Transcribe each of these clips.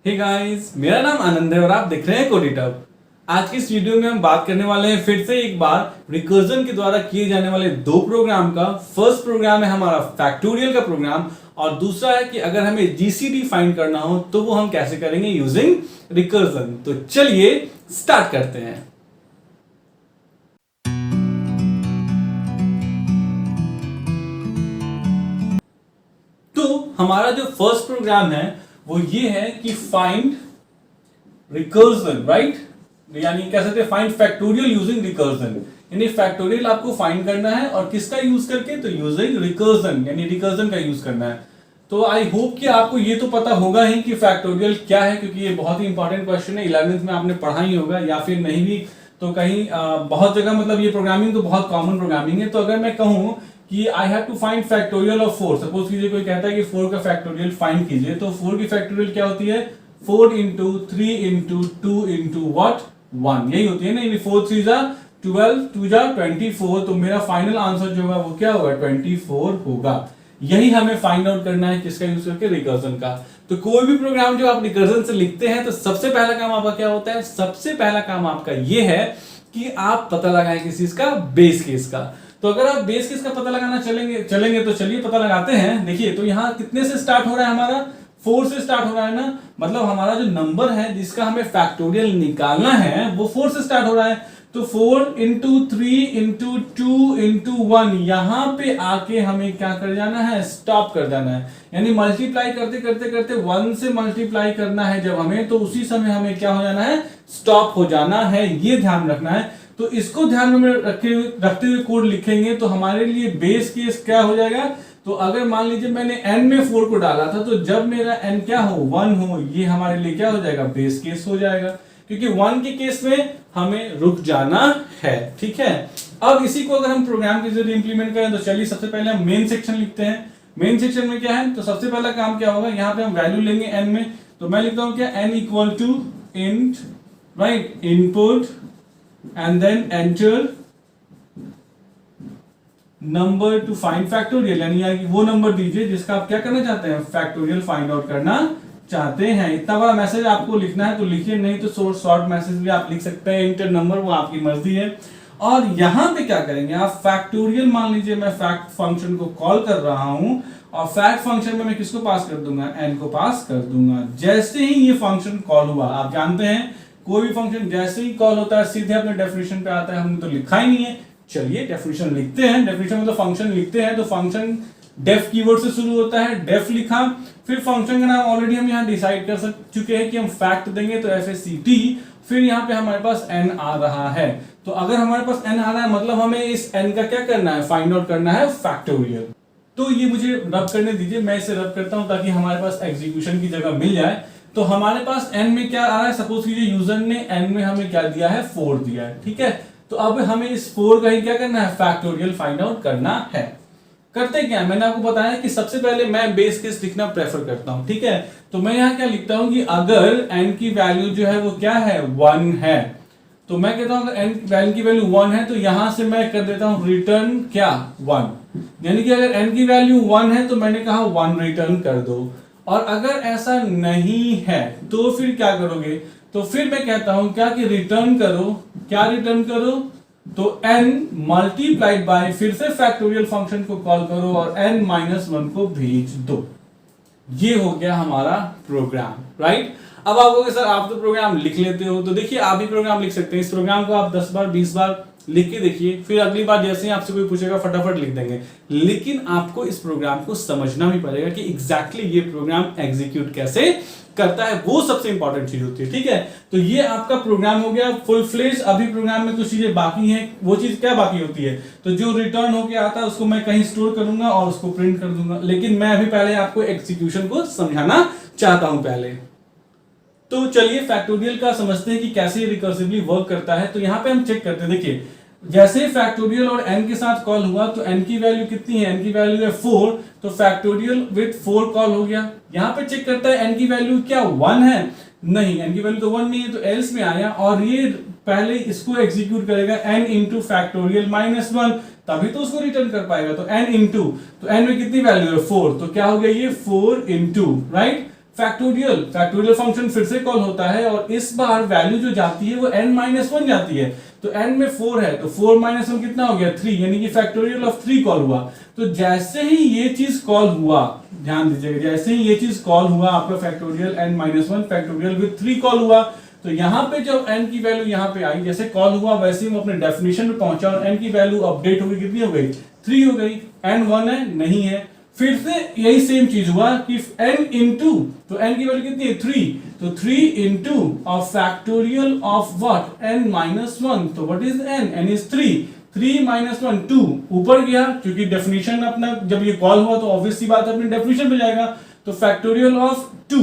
Hey guys, मेरा नाम आनंद है और आप देख रहे हैं कोडिटब। आज की इस वीडियो में हम बात करने वाले हैं फिर से एक बार रिकर्जन के द्वारा किए जाने वाले दो प्रोग्राम का। फर्स्ट प्रोग्राम है हमारा फैक्टोरियल का प्रोग्राम और दूसरा है कि अगर हमें जीसीडी फाइंड करना हो तो वो हम कैसे करेंगे यूजिंग रिकर्जन। तो चलिए स्टार्ट करते हैं। तो हमारा जो फर्स्ट प्रोग्राम है वो ये है कि फाइंड रिकर्जन, राइट, यानी कह सकते हैं फाइंड फैक्टोरियल यूजिंग रिकर्जन। यानी फैक्टोरियल आपको फाइंड करना है और किसका यूज करके, तो यूजिंग रिकर्जन, यानी रिकर्जन का यूज करना है। तो आई होप कि आपको ये तो पता होगा ही कि फैक्टोरियल क्या है, क्योंकि ये बहुत ही इंपॉर्टेंट क्वेश्चन है। 11th में आपने पढ़ा ही होगा या फिर नहीं भी तो कहीं बहुत जगह, मतलब ये प्रोग्रामिंग तो बहुत कॉमन प्रोग्रामिंग है। तो अगर मैं कहूं कि I have to find factorial of 4, suppose कीजिए कोई कहता है कि 4 का फैक्टोरियल फाइंड कीजिए, तो 4 की फैक्टोरियल क्या होती है, 4 इंटू 3 इंटू 2 इंटू व्हाट 1, यही होती है ना। यानी 4 3 जा 12, 2 जा 24, तो मेरा फाइनल आंसर जो होगा वो क्या होगा, 24 होगा। यही हमें फाइंड आउट करना है, किसका यूज करके, रिकर्जन का। तो कोई भी प्रोग्राम जो आप रिकर्जन से लिखते हैं तो सबसे पहला काम आपका क्या होता है, सबसे पहला काम आपका ये है कि आप पता लगाएं किसी चीज का, बेस केस का। तो अगर आप बेस केस का पता लगाना चलेंगे तो चलिए पता लगाते हैं। देखिए तो यहाँ कितने से स्टार्ट हो रहा है, हमारा 4 से स्टार्ट हो रहा है ना। मतलब हमारा जो नंबर है जिसका हमें फैक्टोरियल निकालना है वो 4 से स्टार्ट हो रहा है। तो 4 इंटू 3 इंटू 2 इंटू 1, यहां पे आके हमें क्या कर जाना है, स्टॉप कर जाना है। यानी मल्टीप्लाई करते करते करते 1 से मल्टीप्लाई करना है जब हमें, तो उसी समय हमें क्या हो जाना है, स्टॉप हो जाना है। ये ध्यान रखना है। तो इसको ध्यान में रखते हुए कोड लिखेंगे तो हमारे लिए बेस केस क्या हो जाएगा। तो अगर मान लीजिए मैंने n में 4 को डाला था, तो जब मेरा n क्या हो, 1 हो, ये हमारे लिए क्या हो जाएगा, बेस केस हो जाएगा, क्योंकि 1 के केस में हमें रुक जाना है। ठीक है, अब इसी को अगर हम प्रोग्राम के जरिए इंप्लीमेंट करें तो चलिए सबसे पहले हम मेन सेक्शन लिखते हैं। मेन सेक्शन में क्या है, तो सबसे पहला काम क्या होगा, यहाँ पे हम वैल्यू लेंगे n में। तो मैं लिखता हूँ क्या, n equal to int, right, input and then enter number to find factorial, यानी वो नंबर दीजिए जिसका आप क्या करना चाहते हैं, फैक्टोरियल फाइंड आउट करना चाहते हैं। इतना बड़ा मैसेज आपको लिखना है तो लिखिए, नहीं तो शॉर्ट मैसेज भी आप लिख सकते हैं, इंटर नंबर, वो आपकी मर्जी है। और यहां पे क्या करेंगे आप, फैक्टोरियल, मान लीजिए मैं फैक्ट फंक्शन को कॉल कर रहा हूं और फैक्ट फंक्शन में मैं किसको पास कर दूंगा, n को पास कर दूंगा। जैसे ही ये फंक्शन कॉल हुआ, आप जानते हैं कोई भी फंक्शन जैसे ही कॉल होता है सीधे अपने डेफिनेशन पे आता है, हमने तो लिखा ही नहीं है। चलिए डेफिनेशन लिखते हैं। डेफिनेशन मतलब फंक्शन लिखते हैं। तो फंक्शन डेफ कीवर्ड से शुरू होता है, डेफ लिखा, फिर फंक्शन का नाम ऑलरेडी हम यहाँ डिसाइड कर चुके हैं कि हम फैक्ट देंगे, तो FACT, फिर यहाँ पे हमारे पास n आ रहा है। तो अगर हमारे पास n आ रहा है मतलब हमें इस n का क्या करना है, फाइंड आउट करना है फैक्टोरियल। तो ये मुझे रब करने दीजिए, मैं इसे रब करता हूं ताकि हमारे पास एग्जीक्यूशन की जगह मिल जाए। तो हमारे पास n में क्या आ रहा है, सपोज कीजिए यूजर ने n में हमें क्या दिया है, 4 दिया है। ठीक है, तो अब हमें इस 4 का ही क्या करना है, फैक्टोरियल फाइंड आउट करना है। करते क्या है, मैंने आपको बताया कि सबसे पहले मैं बेस केस लिखना प्रेफर करता हूं। ठीक है, तो मैं यहाँ क्या लिखता हूं कि अगर n की वैल्यू जो है वो क्या है, 1 है, तो मैं कहता हूं अगर n की वैल्यू 1 है तो यहां से मैं कर देता हूं रिटर्न क्या, 1। यानी कि अगर n की वैल्यू 1 है तो मैंने कहा 1 रिटर्न कर दो। और अगर ऐसा नहीं है तो फिर क्या करोगे, तो फिर मैं कहता हूं क्या कि रिटर्न करो, क्या रिटर्न करो, तो n मल्टीप्लाइड बाय, फिर से फैक्टोरियल फंक्शन को कॉल करो और n माइनस 1 को भेज दो। ये हो गया हमारा प्रोग्राम, राइट। अब आप कहोगे सर आप तो प्रोग्राम लिख लेते हो, तो देखिए आप भी प्रोग्राम लिख सकते हैं। इस प्रोग्राम को आप 10 बार 20 बार लिख के देखिए, फिर अगली बार जैसे ही आपसे कोई पूछेगा फटाफट लिख देंगे। लेकिन आपको इस प्रोग्राम को समझना भी पड़ेगा कि एग्जैक्टली ये प्रोग्राम एग्जीक्यूट कैसे करता है, वो सबसे इंपॉर्टेंट चीज होती है। ठीक है, तो ये आपका प्रोग्राम हो गया फुल फ्लेज। अभी प्रोग्राम में कुछ चीजें बाकी हैं, वो चीज क्या बाकी होती है, तो जो रिटर्न होके आता है उसको मैं कहीं स्टोर करूंगा और उसको प्रिंट कर दूंगा। लेकिन मैं अभी पहले आपको एग्जीक्यूशन को समझाना चाहता हूं पहले। तो चलिए फैक्टोरियल का समझते हैं कि कैसे रिकर्सिवली वर्क करता है। तो यहां पे हम चेक करते हैं, देखिए जैसे फैक्टोरियल और n के साथ कॉल हुआ तो n की वैल्यू कितनी है, n की वैल्यू है 4, तो फैक्टोरियल विद 4 कॉल हो गया। यहां पे चेक करता है n की वैल्यू क्या 1 है, नहीं n की वैल्यू तो 1 नहीं है, तो एल्स में आया और ये पहले इसको एग्जीक्यूट करेगा n इंटू फैक्टोरियल माइनस 1, तभी तो उसको रिटर्न कर पाएगा। तो n इंटू, तो n में कितनी वैल्यू है 4, तो क्या हो गया ये 4 इंटू, राइट, फैक्टोरियल फंक्शन फिर से कॉल होता है और इस बार वैल्यू जो जाती है वो n-1 जाती है। तो n में 4 है तो 4 - 1 कितना हो गया 3, यानी कि फैक्टोरियल ऑफ 3 कॉल हुआ। तो जैसे ही ये चीज कॉल हुआ, ध्यान दीजिएगा, जैसे ही ये चीज कॉल हुआ आपका factorial n-1 factorial with 3 call हुआ, तो यहाँ पे जब n की वैल्यू यहाँ पे आई, जैसे कॉल हुआ वैसे ही वो अपने डेफिनेशन में पहुंचा और n की वैल्यू अपडेट हो गई, कितनी हो गई 3 हो गई। n 1 है नहीं है, फिर से यही सेम चीज हुआ कि n इंटू, तो n की वैल्यू कितनी है 3, तो 3 into of factorial of what n-1, तो व्हाट इज n इज 3 - 1 2 ऊपर गया, क्योंकि डेफिनेशन अपना जब ये कॉल हुआ तो ऑब्वियस सी बात है अपनी डेफिनेशन पे जाएगा। तो फैक्टोरियल ऑफ 2,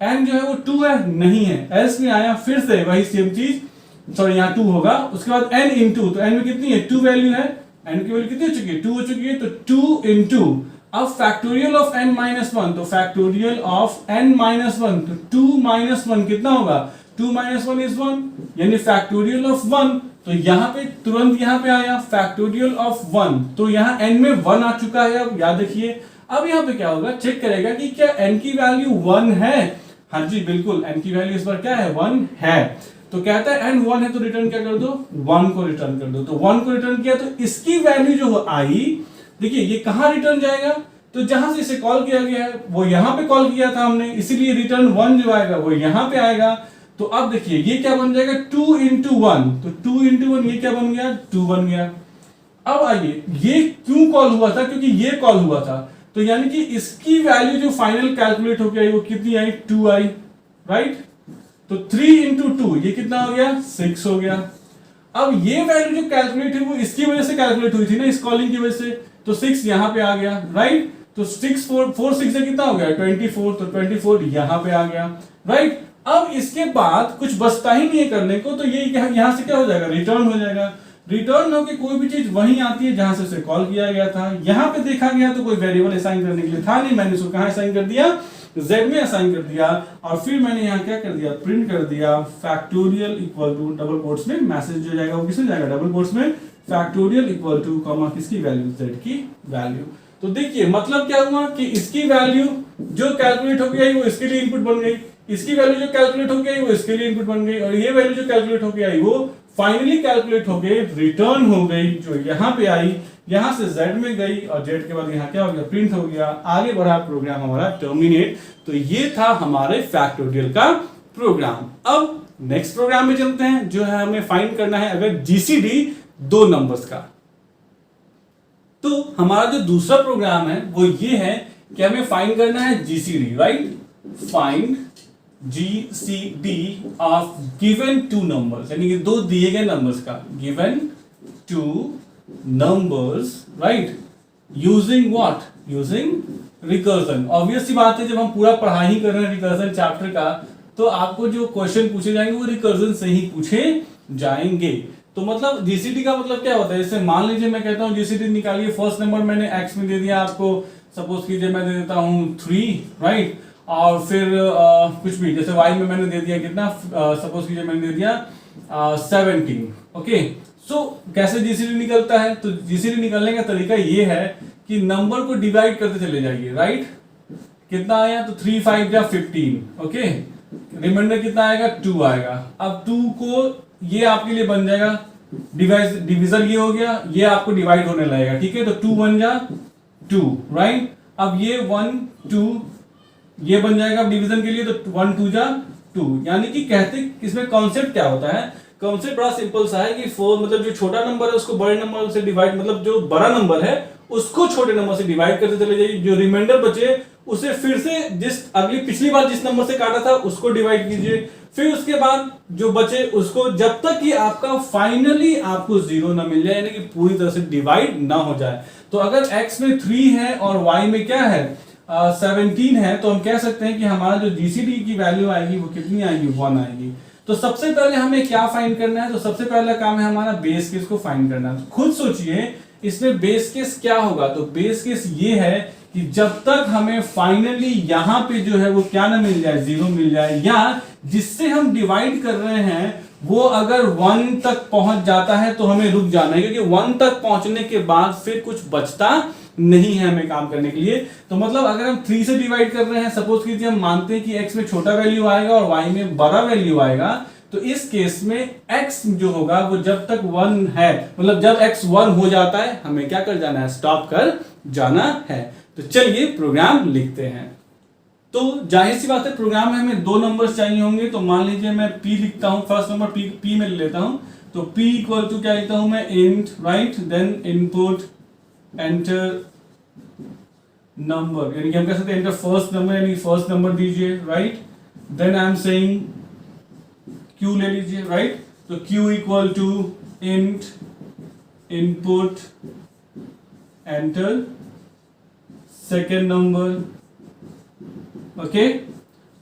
n जो है वो 2 है नहीं है, एल्स में आया, फिर से वही सेम चीज, सॉरी यहाँ 2 होगा, उसके बाद n इंटू, तो n में कितनी है 2 वैल्यू है, n की वैल्यू कितनी हो चुकी है 2 हो चुकी है, तो 2 इंटू अब फैक्टोरियल ऑफ n-1, तो फैक्टोरियल ऑफ n-1, तो 2 - 1 कितना होगा 2 - 1 इज 1, यानी फैक्टोरियल ऑफ 1, तो यहां पे तुरंत यहां पे आया फैक्टोरियल ऑफ 1, तो यहां n में 1 आ चुका है। अब याद रखिए, अब यहां पे क्या होगा, चेक करेगा कि क्या n की वैल्यू 1 है। हाँ जी बिल्कुल, n की वैल्यू इस बार क्या है 1 है, तो कहता है n 1 है तो रिटर्न क्या कर दो 1 को रिटर्न कर दो, तो 1 को रिटर्न किया तो इसकी वैल्यू जो आई, देखिए ये कहां रिटर्न जाएगा, तो जहां से इसे कॉल किया गया है वो यहां पे कॉल किया था हमने, इसीलिए रिटर्न 1 जो आएगा वो यहां पे आएगा। तो अब देखिए ये क्या बन जाएगा 2 इंटू 1, तो 2 इंटू 1 ये क्या बन गया 2 बन गया। अब आइए ये क्यों कॉल हुआ था, क्योंकि ये कॉल हुआ था, तो यानी कि इसकी वैल्यू जो फाइनल कैलकुलेट होकर आई वो कितनी आई 2 आई, राइट। तो 3 इंटू 2 ये कितना हो गया 6 हो गया। अब ये वैल्यू जो कैलकुलेट है वो इसकी वजह से कैलकुलेट हुई थी ना, इस कॉलिंग की वजह से, तो 6 यहां पे आ गया, राइट। तो 6 4 6 से कितना हो गया 24, तो 24 यहां पे आ गया, राइट। अब इसके बाद कुछ बचता ही नहीं है करने को, तो ये यहां से क्या हो जाएगा रिटर्न हो जाएगा। रिटर्न होके कोई भी चीज वहीं आती है जहां से उसे कॉल किया गया था। यहां पे देखा गया तो कोई वेरिएबल असाइन करने के लिए था नहीं, मैंने उसको कहां असाइन कर दिया z में असाइन कर दिया, और फिर मैंने यहाँ क्या कर दिया प्रिंट कर दिया factorial equal to double quotes में, मैसेज जो जाएगा वो किसमें जाएगा डबल कोट्स में, फैक्टोरियल इक्वल टू कॉमा किसकी वैल्यू z की वैल्यू। तो देखिए मतलब क्या हुआ कि इसकी वैल्यू जो कैलकुलेट हो गई वो इसके लिए इनपुट बन गई, इसकी वैल्यू जो कैलकुलेट हो गई वो इसके लिए इनपुट बन गई, और ये वैल्यू जो कैलकुलेट हो गई वो फाइनली कैलकुलेट हो गई रिटर्न हो गई, जो यहाँ पे आई, यहां से z में गई और z के बाद यहाँ क्या हो गया प्रिंट हो गया, आगे बढ़ा प्रोग्राम हमारा टर्मिनेट। तो ये था हमारे फैक्टोरियल का प्रोग्राम। अब नेक्स्ट प्रोग्राम में चलते हैं, जो है हमें फाइंड करना है अगर जीसीडी 2 नंबर्स का। तो हमारा जो दूसरा प्रोग्राम है वो ये है कि हमें फाइंड करना है GCD, right, find GCD of given 2 numbers, यानी कि 2 दिए गए नंबर्स का, given 2 numbers, right, using what, using recursion. Obvious सी बात है, जब हम पूरा पढ़ाई ही कर रहे हैं रिकर्जन चैप्टर का, तो आपको जो क्वेश्चन पूछे जाएंगे वो रिकर्जन से ही पूछे जाएंगे। तो मतलब जीसीडी का मतलब क्या होता है, जैसे मान लीजिए मैं कहता हूं जीसीडी निकालिए, फर्स्ट नंबर मैंने एक्स में दे दिया आपको, सपोज कीजिए मैं दे देता हूं 3, राइट, और फिर कुछ भी, जैसे वाई में मैंने दे दिया कितना, सपोज कीजिए मैंने दे दिया 17, ओके। सो कैसे जीसीडी निकलता है, तो जीसीडी निकलने का तरीका ये है कि नंबर को डिवाइड करते चले जाइए, राइट, कितना आया तो 3 5 या 15, ओके, रिमाइंडर कितना आएगा 2 आएगा। अब 2 को ये आपके लिए बन जाएगा डिवीजन, ये हो गया, ये आपको डिवाइड होने लगेगा, ठीक है, तो 2 1 जा 2, राइट। अब ये 1 2 ये बन जाएगा डिवीजन के लिए, तो 1 2 जा 2, यानी कि कहते इसमें कॉन्सेप्ट क्या होता है, कॉन्सेप्ट बड़ा सिंपल सा है कि 4 मतलब जो छोटा नंबर है उसको बड़े नंबर से डिवाइड, मतलब जो बड़ा नंबर है उसको छोटे नंबर से डिवाइड करते चले जाइए, जो रिमाइंडर बचे उसे फिर से जिस अगली पिछली बार जिस नंबर से काटा था उसको डिवाइड कीजिए, फिर उसके बाद जो बचे उसको, जब तक कि आपका फाइनली आपको 0 ना मिल जाए, यानी कि पूरी तरह से डिवाइड ना हो जाए। तो अगर x में 3 है और y में क्या है 17 है, तो हम कह सकते हैं कि हमारा जो जीसीडी की वैल्यू आएगी वो कितनी आएगी 1 आएगी। तो सबसे पहले हमें क्या फाइंड करना है, तो सबसे पहला काम है हमारा बेस केस को फाइंड करना। तो खुद सोचिए इसमें बेस केस क्या होगा, तो बेस केस ये है कि जब तक हमें फाइनली यहां पे जो है वो क्या ना मिल जाए 0 मिल जाए, या जिससे हम डिवाइड कर रहे हैं वो अगर 1 तक पहुंच जाता है तो हमें रुक जाना है, क्योंकि 1 तक पहुंचने के बाद फिर कुछ बचता नहीं है हमें काम करने के लिए। तो मतलब अगर हम 3 से डिवाइड कर रहे हैं, सपोज कीजिए हम मानते हैं कि x में छोटा वैल्यू आएगा और y में बड़ा वैल्यू आएगा, तो इस केस में x जो होगा वो जब तक 1 है, मतलब जब x 1 हो जाता है हमें क्या कर जाना है, स्टॉप कर जाना है। तो चलिए प्रोग्राम लिखते हैं। तो जाहिर सी बात है प्रोग्राम में हमें 2 नंबर्स चाहिए होंगे, तो मान लीजिए मैं p लिखता हूं, फर्स्ट नंबर p में ले लेता हूं। तो p इक्वल टू क्या लिखता हूं मैं, int, right, then input enter number, यानी कि हम कह सकते हैं एंटर फर्स्ट नंबर, यानी फर्स्ट नंबर दीजिए, right. Then I am saying q ले लीजिए, राइट। तो q equal to int input enter second number, okay.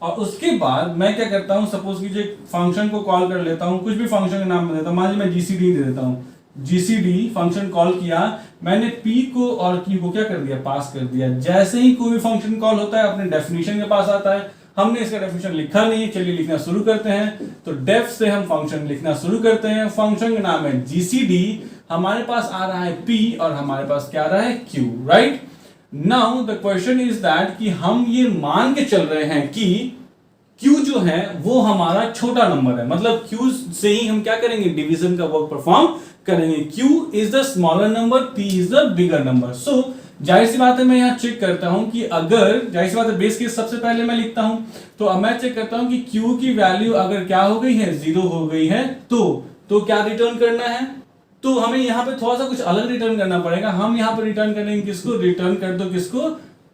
और उसके बाद मैं क्या करता हूं, सपोज कीजिए फंक्शन को कॉल कर लेता हूं, कुछ भी फंक्शन का नाम देता हूं, मान लीजिए मैं जीसीडी दे देता हूं। जीसीडी फंक्शन कॉल किया मैंने, p को और q को क्या कर दिया, पास कर दिया। जैसे ही कोई भी फंक्शन कॉल होता है अपने डेफिनेशन के पास आता है, हमने इसका डेफिनेशन लिखा नहीं है, चलिए लिखना शुरू करते हैं। तो डेफ से हम फंक्शन लिखना शुरू करते हैं, फंक्शन का नाम है जीसीडी, हमारे पास आ रहा है p और हमारे पास क्या आ रहा है, q, right. Now the question is that कि हम ये मान के चल रहे हैं कि q जो है वो हमारा छोटा नंबर है, मतलब q से ही हम क्या करेंगे, डिवीजन का वर्क परफॉर्म करेंगे। q is the smaller number, p is the bigger number. So जाहिर सी बात है मैं यहाँ चेक करता हूं कि अगर, जाहिर सी बात है बेस केस सबसे पहले मैं लिखता हूं, तो अब मैं चेक करता हूं कि q की वैल्यू अगर क्या हो गई है, 0 हो गई है, तो क्या रिटर्न करना है, तो हमें यहाँ पे थोड़ा सा कुछ अलग रिटर्न करना पड़ेगा। हम यहाँ पे रिटर्न करेंगे किसको, रिटर्न कर दो किसको,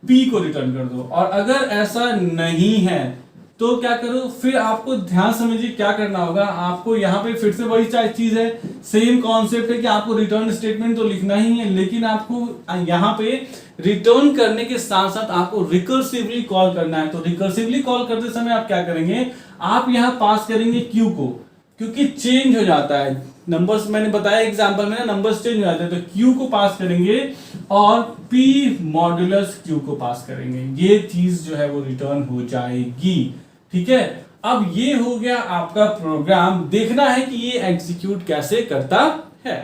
p को रिटर्न कर दो। और अगर ऐसा नहीं है तो क्या करो, फिर आपको ध्यान समझिए क्या करना होगा, आपको यहाँ पे फिर से वही चीज है, सेम कॉन्सेप्ट है कि आपको रिटर्न स्टेटमेंट तो लिखना ही है, लेकिन आपको यहाँ पे रिटर्न करने के साथ साथ आपको रिकर्सिवली कॉल करना है। तो रिकर्सिवली कॉल करते समय आप क्या करेंगे, आप यहाँ पास करेंगे q को, क्योंकि चेंज हो जाता है नंबर्स, मैंने बताया एग्जांपल में ना नंबर्स चेंज हो जाते हैं, तो q को पास करेंगे और p मॉड्यूलस q को पास करेंगे, ये चीज जो है वो रिटर्न हो जाएगी, ठीक है। अब ये हो गया आपका प्रोग्राम, देखना है कि ये एग्जीक्यूट कैसे करता है।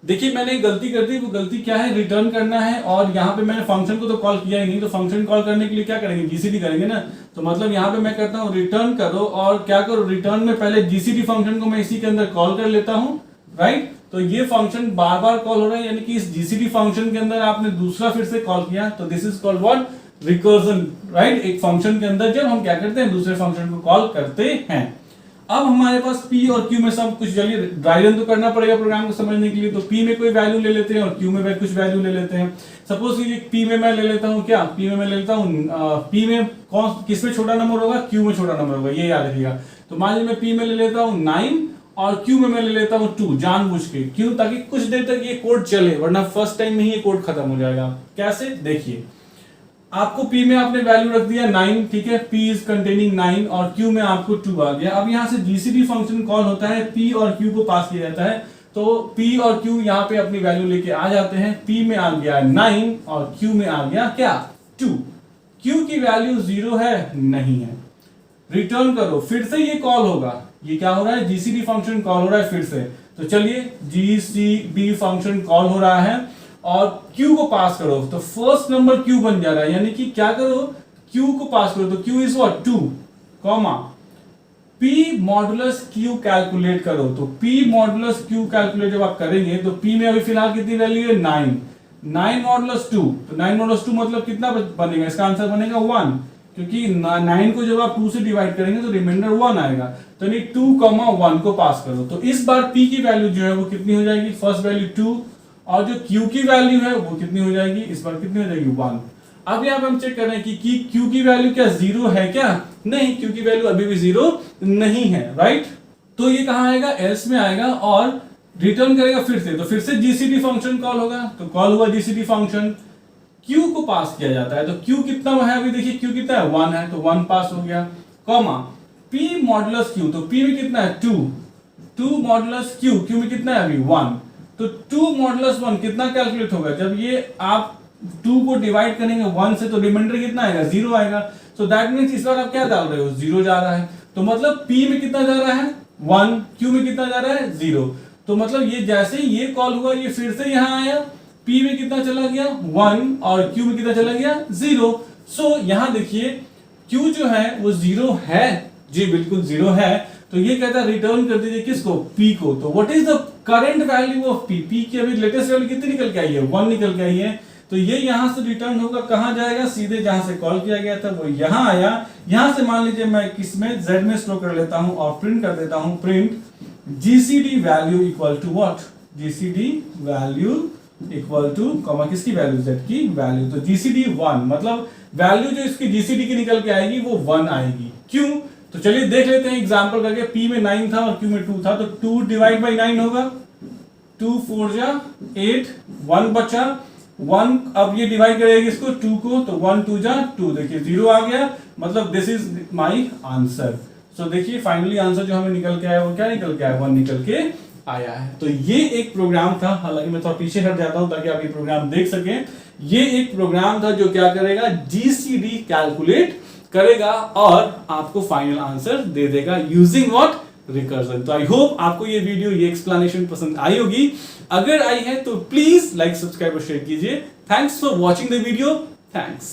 देखिए मैंने एक गलती कर दी, वो गलती क्या है, रिटर्न करना है, और यहाँ पे मैंने फंक्शन को तो कॉल किया ही नहीं, तो फंक्शन कॉल करने के लिए क्या करेंगे, जीसीडी करेंगे ना। तो मतलब यहाँ पे मैं कहता हूँ रिटर्न करो, और क्या करो, रिटर्न में पहले जीसीडी फंक्शन को मैं इसी के अंदर कॉल कर लेता हूँ, राइट। तो ये फंक्शन बार बार कॉल हो रहा है, यानी कि इस जीसीडी फंक्शन के अंदर आपने दूसरा फिर से कॉल किया, तो this is called what, recursion, right. एक फंक्शन के अंदर जब हम क्या करते हैं, दूसरे फंक्शन को कॉल करते हैं। अब हमारे पास p और q में सब कुछ, चलिए ड्राई रन तो करना पड़ेगा प्रोग्राम को समझने के लिए, तो p में कोई वैल्यू ले लेते हैं और q में कुछ वैल्यू ले लेते हैं। सपोज कीजिए p में मैं ले लेता हूँ क्या, p में मैं ले लेता हूँ, p में कौन किस में छोटा नंबर होगा, q में छोटा नंबर होगा, ये याद रखिएगा। तो मान लीजिए मैं p में ले लेता हूँ 9 और q में मैं ले लेता हूँ 2, जानबूझ के, क्यों, ताकि कुछ देर तक ये कोड चले, वरना फर्स्ट टाइम में ही ये कोड खत्म हो जाएगा। कैसे, देखिए आपको p में आपने वैल्यू रख दिया 9, ठीक है, p इज कंटेनिंग 9, और q में आपको 2 आ गया। अब यहाँ से जीसीडी फंक्शन कॉल होता है, p और q को पास किया जाता है, तो p और q यहाँ पे अपनी वैल्यू लेके आ जाते हैं। p में आ गया 9 और q में आ गया क्या, 2। q की वैल्यू 0 है, नहीं है, रिटर्न करो, फिर से ये कॉल होगा, ये क्या हो रहा है, जीसीडी फंक्शन कॉल हो रहा है फिर से। तो चलिए जीसीडी फंक्शन कॉल हो रहा है और q को पास करो, तो फर्स्ट नंबर q बन जा रहा है, यानी कि क्या करो, q को पास करो, तो q is what, 2, comma p modulus q calculate करो। तो p मॉडुलस q कैलकुलेट जब आप करेंगे, तो p में अभी फिलहाल कितनी वैल्यू है, 9, 9 मॉडुलस 2, तो 9 मॉडुलस 2 मतलब कितना बनेगा, इसका आंसर बनेगा 1, क्योंकि 9 को जब आप 2 से डिवाइड करेंगे तो रिमाइंडर 1 आएगा, तो यानी 2,1 को पास करो। तो इस बार p की वैल्यू जो है वो कितनी हो जाएगी, फर्स्ट वैल्यू 2, और जो q की वैल्यू है वो कितनी हो जाएगी, इस बार कितनी हो जाएगी, 1। अब यहाँ पे हम चेक कर रहे हैं कि q की वैल्यू क्या 0 है क्या, नहीं, q की वैल्यू अभी भी 0 नहीं है, राइट। तो ये कहाँ आएगा, एल्स में आएगा और रिटर्न करेगा फिर से, तो फिर से जीसीडी फंक्शन कॉल होगा, तो कॉल हुआ जीसीडी फंक्शन, q को पास किया जाता है, तो q कितना है, अभी देखिए q कितना है, 1 है, तो 1 पास हो गया, कॉमा p मॉडुलस q, तो p में कितना है, 2, 2 मॉडुलस q में कितना है अभी 1, तो 2 मॉडुलस 1 कितना कैलकुलेट होगा, जब ये आप 2 को डिवाइड करेंगे 1 से, तो रिमाइंडर कितना आएगा, 0 आएगा। सो दैट मींस इस बार आप क्या डाल रहे हो, 0 जा रहा है, तो मतलब p में कितना जा रहा है, 1, q में कितना जा रहा है, 0। तो मतलब ये जैसे ही ये कॉल हुआ, ये फिर से यहाँ आया, P में कितना चला गया 1 और Q में कितना चला गया 0। सो यहां देखिए Q जो है वो 0 है, जी बिल्कुल 0 है। तो ये कहता है रिटर्न कर दीजिए किसको, P को। तो what is the current value of P? P की अभी लेटेस्ट वैल्यू कितनी निकल के आई है 1 निकल के आई है। तो ये यहां से रिटर्न होगा, कहां जाएगा, सीधे जहां से कॉल किया गया था वो यहां आया। यहां से मान लीजिए मैं किसमें Z में स्टोर कर लेता हूं और प्रिंट कर देता हूं, print GCD value equal to what, GCD value equal to comma किसकी वैल्यू, Z की वैल्यू। तो GCD 1 मतलब वैल्यू जो इसकी GCD की निकल के आएगी वो 1 आएगी। क्यों? तो चलिए देख लेते हैं एग्जांपल करके। P में 9 था और Q में 2 था, तो 2 डिवाइड बाई 9 होगा, 2 4 जा 8, 1 बचा 1। अब ये डिवाइड करेगी इसको 2 को, तो 1 2 जा 2, देखिए 0 आ गया। मतलब दिस इज माय आंसर। सो देखिए फाइनली आंसर जो हमें निकल के आया वो क्या निकल के आया, 1 निकल के आया है। तो ये एक प्रोग्राम था, हालांकि मैं थोड़ा पीछे हट जाता हूं ताकि आप ये प्रोग्राम देख सकें। ये एक प्रोग्राम था जो क्या करेगा, GCD कैलकुलेट करेगा और आपको फाइनल आंसर दे देगा यूजिंग व्हाट, रिकर्जन। तो आई होप आपको ये वीडियो, ये एक्सप्लेनेशन पसंद आई होगी। अगर आई है तो प्लीज लाइक, सब्सक्राइब और शेयर कीजिए। Thanks for watching the video. Thanks.